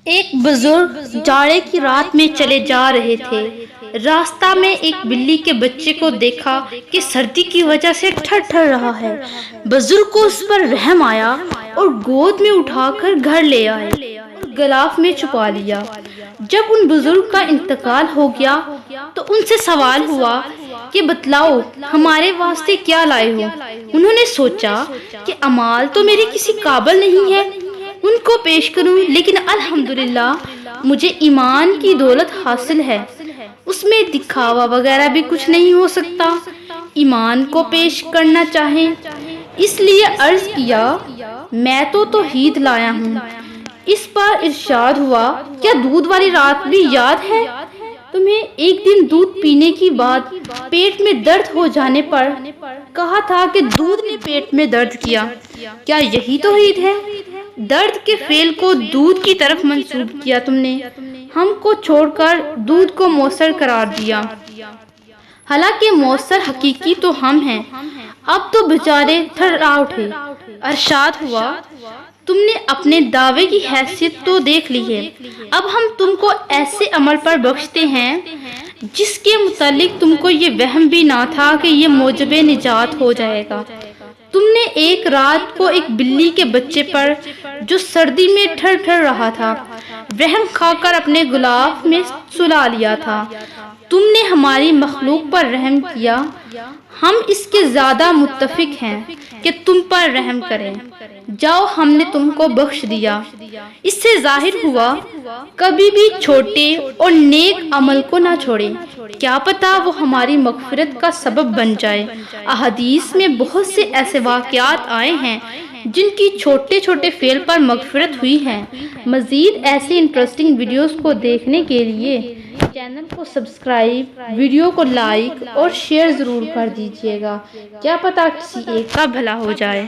ایک بزرگ جاڑے کی رات میں چلے جا رہے تھے۔ راستہ میں ایک بلی کے بچے کو دیکھا کہ سردی کی وجہ سے تھر تھر رہا ہے۔ بزرگ کو اس پر رحم آیا اور گود میں اٹھا کر گھر لے آئے اور غلاف میں چھپا لیا۔ جب ان بزرگ کا انتقال ہو گیا تو ان سے سوال ہوا کہ بتلاؤ ہمارے واسطے کیا لائے ہو؟ انہوں نے سوچا کہ اعمال تو میرے کسی قابل نہیں ہے ان کو پیش کروں، لیکن الحمدللہ مجھے ایمان کی دولت حاصل ہے، اس میں دکھاوا وغیرہ بھی کچھ نہیں ہو سکتا۔ ایمان کو پیش کرنا چاہیں اس لیے عرض کیا میں تو توحید لایا ہوں۔ اس پر ارشاد ہوا کیا دودھ والی رات بھی یاد ہے تمہیں؟ ایک دن دودھ پینے کے بعد پیٹ میں درد ہو جانے پر کہا تھا کہ دودھ نے پیٹ میں درد کیا، کیا یہی توحید ہے؟ درد کے فعل کو دودھ کی طرف منسوب کیا تم نے، ہم کو چھوڑ کر دودھ کو مؤثر قرار دیا، حالانکہ مؤثر حقیقی تو ہم ہیں۔ اب تو بیچارے تھرا اٹھے۔ ارشاد ہوا تم نے اپنے دعوے کی حیثیت تو دیکھ لی ہے، اب ہم تم کو ایسے عمل پر بخشتے ہیں جس کے متعلق تم کو یہ وہم بھی نہ تھا کہ یہ موجب نجات ہو جائے گا۔ تم نے ایک رات کو ایک بلی کے بچے پر جو سردی میں تھر تھر رہا تھا رحم کھا کر اپنے غلاف میں سلا لیا تھا۔ تم نے ہماری مخلوق پر رحم کیا، ہم اس کے زیادہ متفق ہیں کہ تم پر رحم کریں، جاؤ ہم نے تم کو بخش دیا۔ اس سے ظاہر ہوا کبھی بھی چھوٹے اور نیک عمل کو نہ چھوڑیں، کیا پتہ وہ ہماری مغفرت کا سبب بن جائے۔ احادیث میں بہت سے ایسے واقعات آئے ہیں جن کی چھوٹے چھوٹے فعل پر مغفرت ہوئی ہے۔ مزید ایسی انٹرسٹنگ ویڈیوز کو دیکھنے کے لیے چینل کو سبسکرائب، ویڈیو کو لائک اور شیئر ضرور کر دیجیے گا، کیا پتہ کسی ایک کا بھلا ہو جائے۔